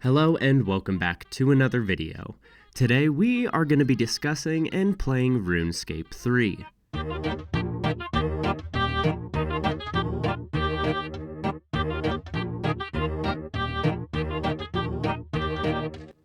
Hello and welcome back to another video. Today we are going to be discussing and playing Runescape 3.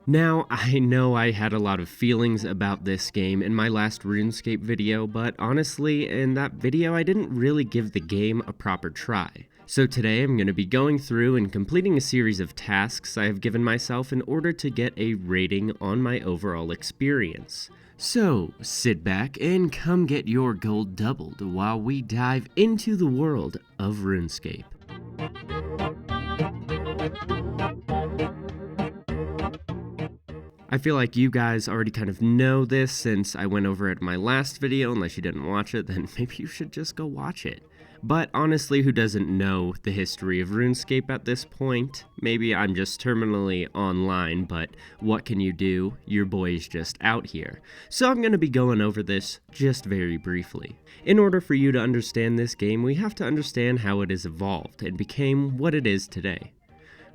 Now, I know I had a lot of feelings about this game in my last Runescape video, but honestly, in that video I didn't really give the game a proper try. So today I'm going to be going through and completing a series of tasks I have given myself in order to get a rating on my overall experience. So, sit back and come get your gold doubled while we dive into the world of Runescape. I feel like you guys already kind of know this since I went over it in my last video. Unless you didn't watch it, then maybe you should just go watch it. But honestly, who doesn't know the history of RuneScape at this point? Maybe I'm just terminally online, but what can you do? Your boy's just out here. So I'm going to be going over this just very briefly. In order for you to understand this game, we have to understand how it has evolved and became what it is today.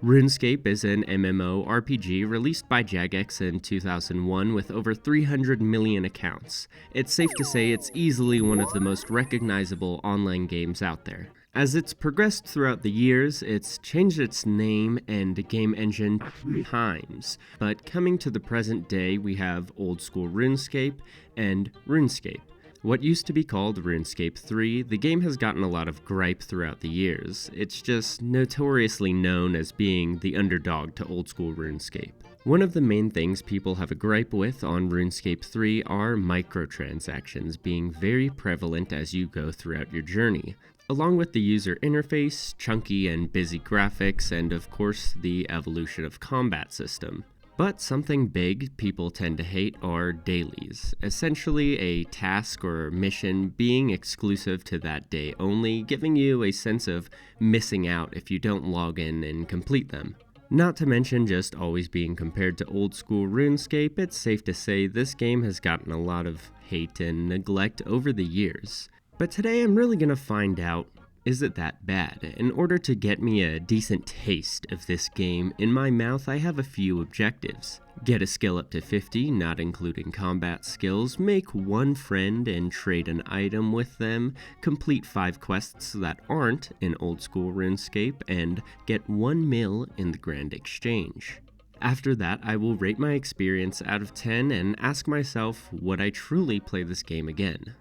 RuneScape is an MMORPG released by Jagex in 2001 with over 300 million accounts. It's safe to say it's easily one of the most recognizable online games out there. As it's progressed throughout the years, it's changed its name and game engine 2 times, but coming to the present day we have old school RuneScape and Runescape. What used to be called Runescape 3, the game has gotten a lot of gripe throughout the years. It's just notoriously known as being the underdog to old school RuneScape. One of the main things people have a gripe with on Runescape 3 are microtransactions being very prevalent as you go throughout your journey, along with the user interface, chunky and busy graphics, and of course the evolution of combat system. But something big people tend to hate are dailies, essentially a task or mission being exclusive to that day only, giving you a sense of missing out if you don't log in and complete them. Not to mention just always being compared to old school RuneScape, it's safe to say this game has gotten a lot of hate and neglect over the years. But today I'm really gonna find out, is it that bad? In order to get me a decent taste of this game in my mouth, I have a few objectives. Get a skill up to 50, not including combat skills, make one friend and trade an item with them, complete 5 quests that aren't in old school RuneScape, and get 1 mil in the Grand Exchange. After that, I will rate my experience out of 10 and ask myself, would I truly play this game again?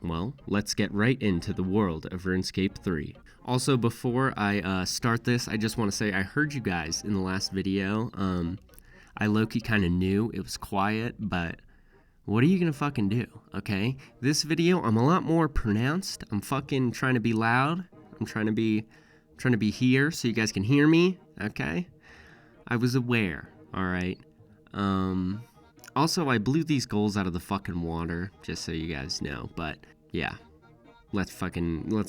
Well, let's get right into the world of RuneScape 3. Also, before I start this, I just want to say I heard you guys in the last video. I low-key kind of knew it was quiet, but what are you gonna fucking do, okay? This video, I'm a lot more pronounced. I'm fucking trying to be loud. I'm trying to be here so you guys can hear me, okay? I was aware, alright? Also, I blew these goals out of the fucking water, just so you guys know, but yeah, let's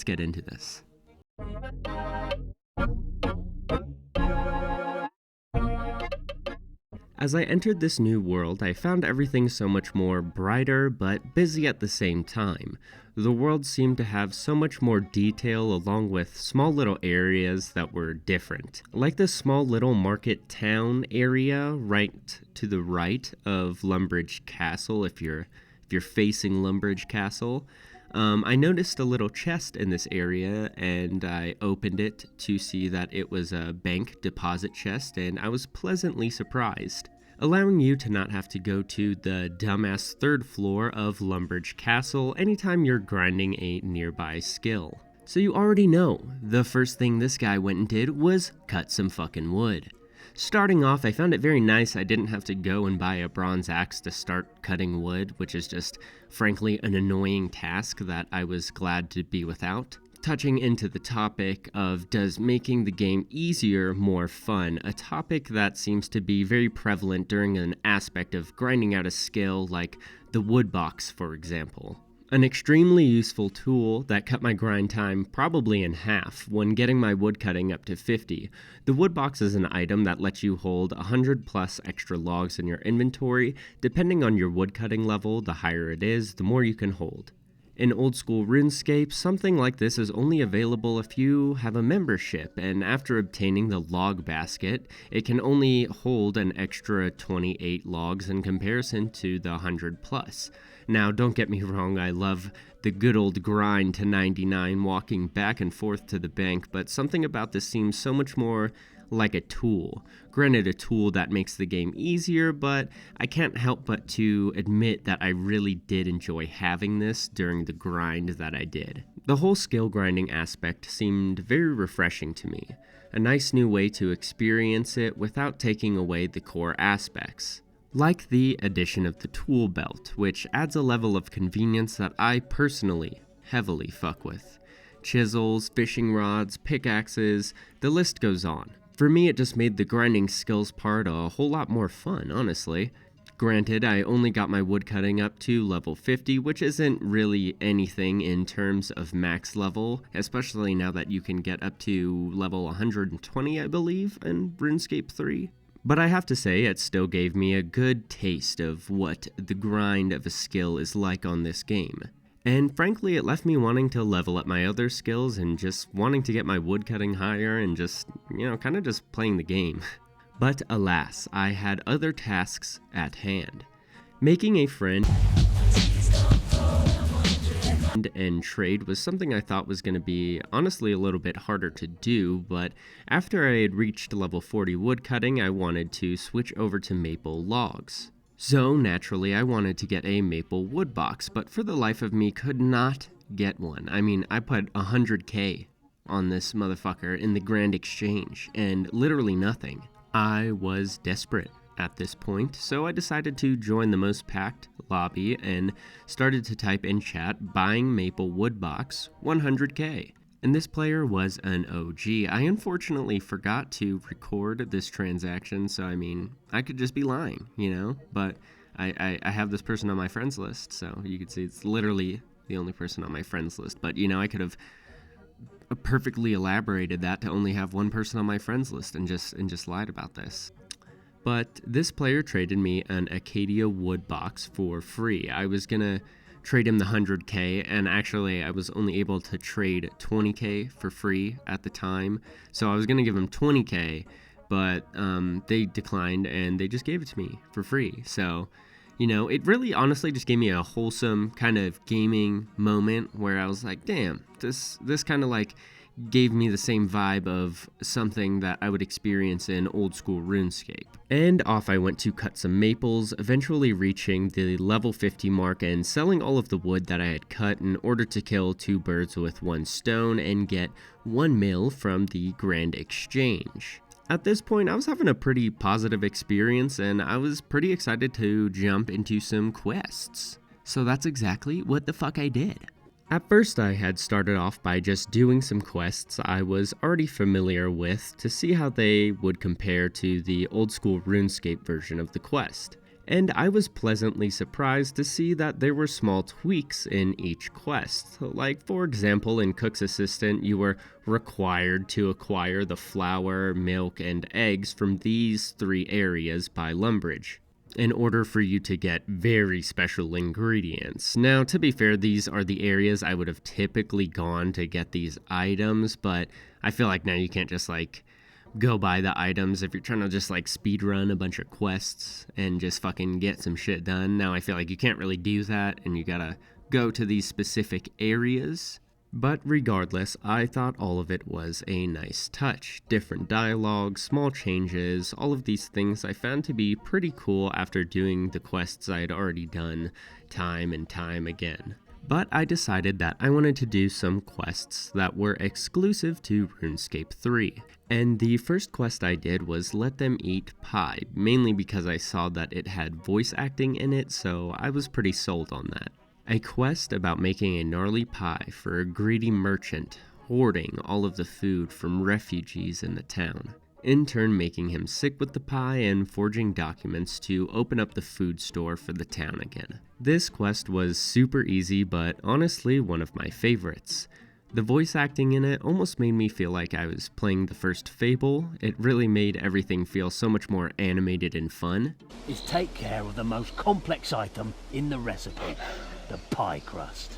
get into this. As I entered this new world, I found everything so much more brighter but busy at the same time. The world seemed to have so much more detail along with small little areas that were different. Like this small little market town area right to the right of Lumbridge Castle if you're facing Lumbridge Castle. I noticed a little chest in this area and I opened it to see that it was a bank deposit chest, and I was pleasantly surprised, allowing you to not have to go to the dumbass 3rd floor of Lumbridge Castle anytime you're grinding a nearby skill. So you already know, the first thing this guy went and did was cut some fucking wood. Starting off, I found it very nice I didn't have to go and buy a bronze axe to start cutting wood, which is just, frankly, an annoying task that I was glad to be without. Touching into the topic of does making the game easier more fun, a topic that seems to be very prevalent during an aspect of grinding out a skill like the wood box, for example. An extremely useful tool that cut my grind time probably in half when getting my wood cutting up to 50. The wood box is an item that lets you hold 100 plus extra logs in your inventory. Depending on your wood cutting level, the higher it is, the more you can hold. In old school Runescape, something like this is only available if you have a membership, and after obtaining the log basket, it can only hold an extra 28 logs in comparison to the 100 plus. Now, don't get me wrong, I love the good old grind to 99 walking back and forth to the bank, but something about this seems so much more like a tool. Granted, a tool that makes the game easier, but I can't help but to admit that I really did enjoy having this during the grind that I did. The whole skill grinding aspect seemed very refreshing to me, a nice new way to experience it without taking away the core aspects. Like the addition of the tool belt, which adds a level of convenience that I personally heavily fuck with. Chisels, fishing rods, pickaxes, the list goes on. For me, it just made the grinding skills part a whole lot more fun, honestly. Granted, I only got my woodcutting up to level 50, which isn't really anything in terms of max level, especially now that you can get up to level 120, I believe, in Runescape 3. But I have to say, it still gave me a good taste of what the grind of a skill is like on this game. And frankly, it left me wanting to level up my other skills and just wanting to get my woodcutting higher and just, kind of just playing the game. But alas, I had other tasks at hand. Making a friend and trade was something I thought was going to be honestly a little bit harder to do, but after I had reached level 40 woodcutting, I wanted to switch over to maple logs. So naturally, I wanted to get a maple wood box, but for the life of me could not get one. I mean, I put 100k on this motherfucker in the Grand Exchange, and literally nothing. I was desperate at this point, so I decided to join the most packed lobby and started to type in chat, buying maple wood box, 100k. And this player was an OG. I unfortunately forgot to record this transaction, so I mean, I could just be lying, But I have this person on my friends list, so you can see it's literally the only person on my friends list. But, I could have perfectly elaborated that to only have one person on my friends list and just lied about this. But this player traded me an Acacia wood box for free. I was gonna trade him the 100k, and actually I was only able to trade 20k for free at the time, so I was gonna give him 20k, but they declined and they just gave it to me for free. So it really honestly just gave me a wholesome kind of gaming moment where I was like, damn, this kind of like gave me the same vibe of something that I would experience in old school RuneScape. And off I went to cut some maples, eventually reaching the level 50 mark and selling all of the wood that I had cut in order to kill 2 birds with 1 stone and get 1 mil from the Grand Exchange. At this point, I was having a pretty positive experience and I was pretty excited to jump into some quests. So that's exactly what the fuck I did. At first, I had started off by just doing some quests I was already familiar with to see how they would compare to the old school RuneScape version of the quest. And I was pleasantly surprised to see that there were small tweaks in each quest. Like, for example, in Cook's Assistant, you were required to acquire the flour, milk, and eggs from these 3 areas by Lumbridge in order for you to get very special ingredients. Now, to be fair, these are the areas I would have typically gone to get these items, but I feel like now you can't just go buy the items if you're trying to just speedrun a bunch of quests and just fucking get some shit done. Now I feel like you can't really do that and you gotta go to these specific areas. But regardless, I thought all of it was a nice touch. Different dialogue, small changes, all of these things I found to be pretty cool after doing the quests I had already done time and time again. But I decided that I wanted to do some quests that were exclusive to RuneScape 3. And the first quest I did was let them eat pie, mainly because I saw that it had voice acting in it, so I was pretty sold on that. A quest about making a gnarly pie for a greedy merchant, hoarding all of the food from refugees in the town, in turn making him sick with the pie and forging documents to open up the food store for the town again. This quest was super easy, but honestly one of my favorites. The voice acting in it almost made me feel like I was playing the first Fable. It really made everything feel so much more animated and fun. Is take care of the most complex item in the recipe, the pie crust.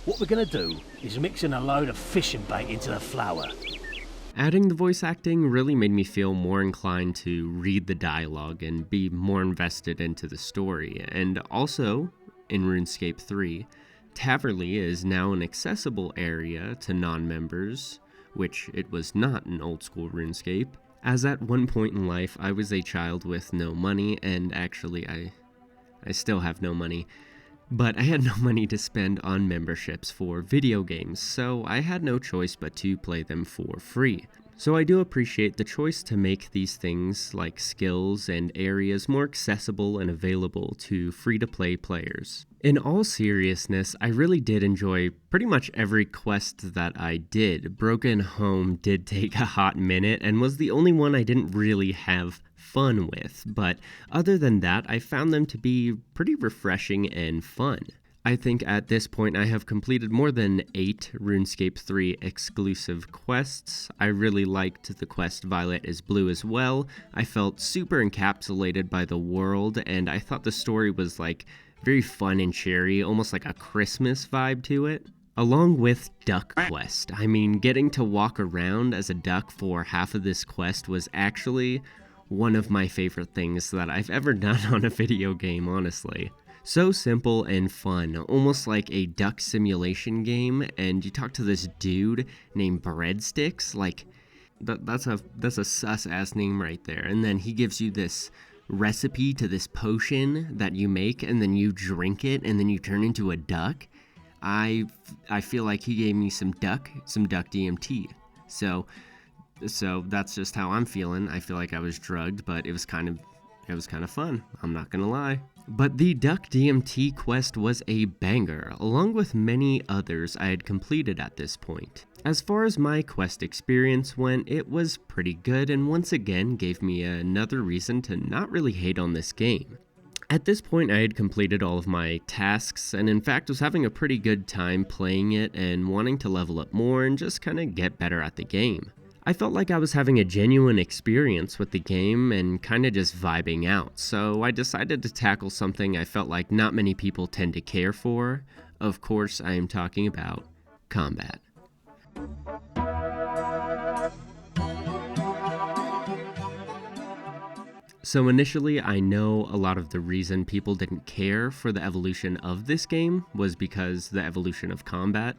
What we're gonna do is mix in a load of fishing bait into the flour. Adding the voice acting really made me feel more inclined to read the dialogue and be more invested into the story. And also, in RuneScape 3, Taverley is now an accessible area to non-members, which it was not in old school RuneScape, as at one point in life I was a child with no money, and actually I still have no money. But I had no money to spend on memberships for video games, so I had no choice but to play them for free. So I do appreciate the choice to make these things like skills and areas more accessible and available to free-to-play players. In all seriousness, I really did enjoy pretty much every quest that I did. Broken Home did take a hot minute and was the only one I didn't really have fun with, but other than that, I found them to be pretty refreshing and fun. I think at this point I have completed more than 8 RuneScape 3 exclusive quests. I really liked the quest Violet is Blue as well. I felt super encapsulated by the world, and I thought the story was like very fun and cheery, almost like a Christmas vibe to it. Along with Duck Quest. I mean, getting to walk around as a duck for half of this quest was actually one of my favorite things that I've ever done on a video game, honestly. So simple and fun, almost like a duck simulation game, and you talk to this dude named Breadsticks, like, that's a sus-ass name right there, and then he gives you this recipe to this potion that you make, and then you drink it, and then you turn into a duck. I feel like he gave me some duck DMT, so that's just how I'm feeling. I feel like I was drugged, but it was kind of fun, I'm not gonna lie. But the Duck DMT quest was a banger, along with many others I had completed at this point. As far as my quest experience went, it was pretty good and once again gave me another reason to not really hate on this game. At this point I had completed all of my tasks and in fact was having a pretty good time playing it and wanting to level up more and just kinda get better at the game. I felt like I was having a genuine experience with the game and kinda just vibing out, so I decided to tackle something I felt like not many people tend to care for. Of course, I am talking about combat. So initially, I know a lot of the reason people didn't care for the evolution of this game was because the evolution of combat.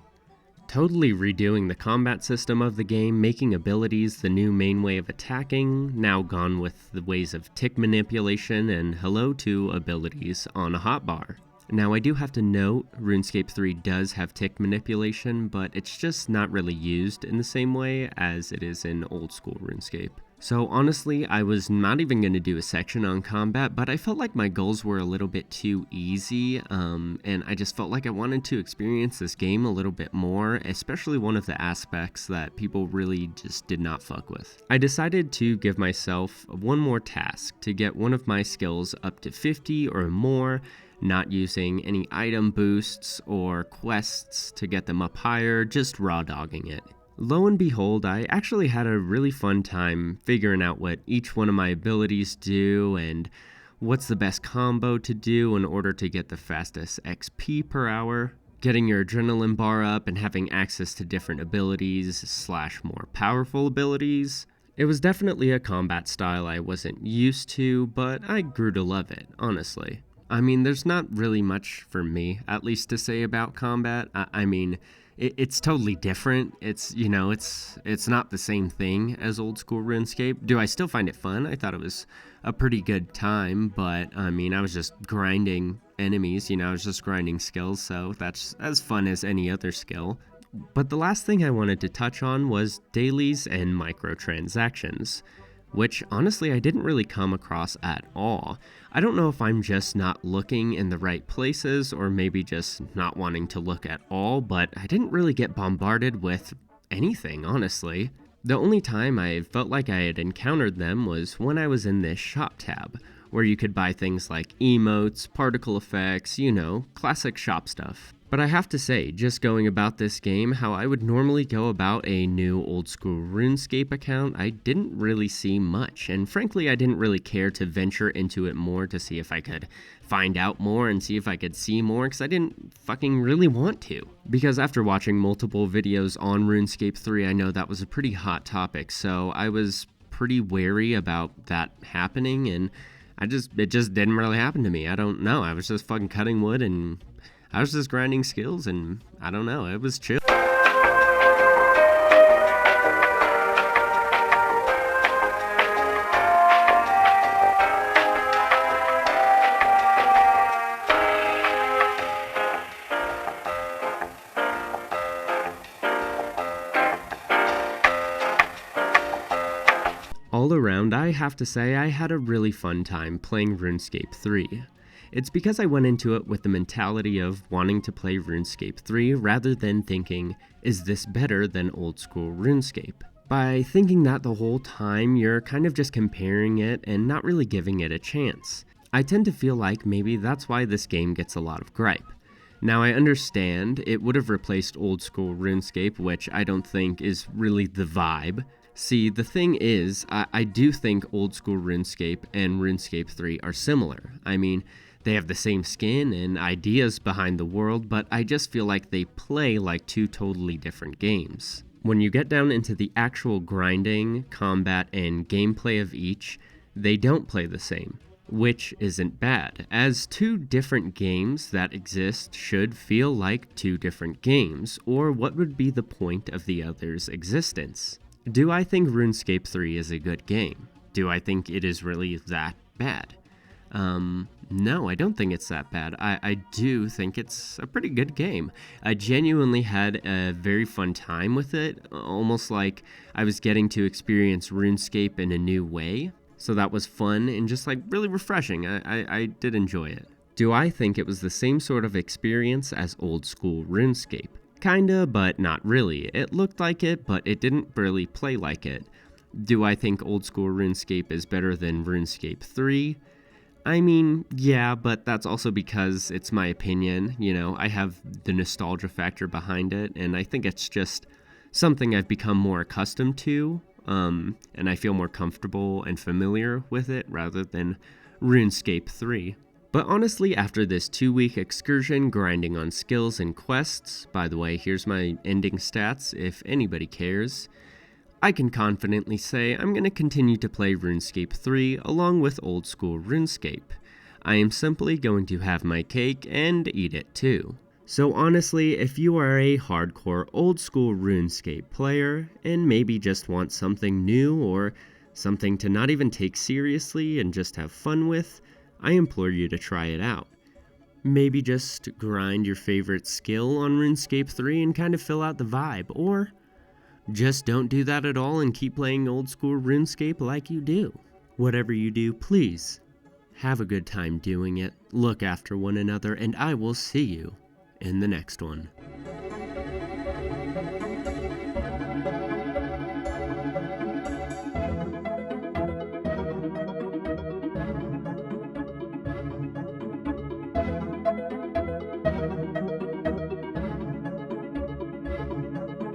Totally redoing the combat system of the game, making abilities the new main way of attacking, now gone with the ways of tick manipulation and hello to abilities on a hotbar. Now I do have to note, RuneScape 3 does have tick manipulation, but it's just not really used in the same way as it is in old school RuneScape. So honestly, I was not even going to do a section on combat, but I felt like my goals were a little bit too easy, and I just felt like I wanted to experience this game a little bit more, especially one of the aspects that people really just did not fuck with. I decided to give myself one more task to get one of my skills up to 50 or more, not using any item boosts or quests to get them up higher, just raw dogging it. Lo and behold, I actually had a really fun time figuring out what each one of my abilities do and what's the best combo to do in order to get the fastest XP per hour. Getting your adrenaline bar up and having access to different abilities / more powerful abilities. It was definitely a combat style I wasn't used to, but I grew to love it, honestly. I mean, there's not really much for me, at least, to say about combat. I mean, it's totally different. It's not the same thing as old school RuneScape. Do I still find it fun? I thought it was a pretty good time, but I mean, I was just grinding enemies, I was just grinding skills, so that's as fun as any other skill. But the last thing I wanted to touch on was dailies and microtransactions, which honestly I didn't really come across at all. I don't know if I'm just not looking in the right places or maybe just not wanting to look at all, but I didn't really get bombarded with anything, honestly. The only time I felt like I had encountered them was when I was in this shop tab, where you could buy things like emotes, particle effects, classic shop stuff. But I have to say, just going about this game how I would normally go about a new old school RuneScape account, I didn't really see much, and frankly I didn't really care to venture into it more to see if I could find out more and see if I could see more, because I didn't fucking really want to. Because after watching multiple videos on RuneScape 3, I know that was a pretty hot topic, so I was pretty wary about that happening, and it just didn't really happen to me. I don't know, I was just fucking cutting wood and I was just grinding skills, and I don't know, it was chill. All around, I have to say I had a really fun time playing RuneScape 3. It's because I went into it with the mentality of wanting to play RuneScape 3 rather than thinking, is this better than old school RuneScape? By thinking that the whole time, you're kind of just comparing it and not really giving it a chance. I tend to feel like maybe that's why this game gets a lot of gripe. Now I understand it would have replaced old school RuneScape, which I don't think is really the vibe. See, the thing is, I do think old school RuneScape and RuneScape 3 are similar. I mean, they have the same skin and ideas behind the world, but I just feel like they play like two totally different games. When you get down into the actual grinding, combat, and gameplay of each, they don't play the same, which isn't bad, as two different games that exist should feel like two different games, or what would be the point of the other's existence? Do I think RuneScape 3 is a good game? Do I think it is really that bad? No, I don't think it's that bad. I do think it's a pretty good game. I genuinely had a very fun time with it, almost like I was getting to experience RuneScape in a new way. So that was fun and just like really refreshing. I did enjoy it. Do I think it was the same sort of experience as old school RuneScape? Kinda, but not really. It looked like it, but it didn't really play like it. Do I think old school RuneScape is better than RuneScape 3? I mean, yeah, but that's also because it's my opinion, you know, I have the nostalgia factor behind it, and I think it's just something I've become more accustomed to, and I feel more comfortable and familiar with it rather than RuneScape 3. But honestly, after this 2-week excursion grinding on skills and quests, by the way, here's my ending stats if anybody cares, I can confidently say I'm going to continue to play RuneScape 3 along with old school RuneScape. I am simply going to have my cake and eat it too. So honestly, if you are a hardcore old school RuneScape player and maybe just want something new or something to not even take seriously and just have fun with, I implore you to try it out. Maybe just grind your favorite skill on RuneScape 3 and kind of fill out the vibe, or just don't do that at all and keep playing old school RuneScape like you do. Whatever you do, please have a good time doing it, look after one another, and I will see you in the next one.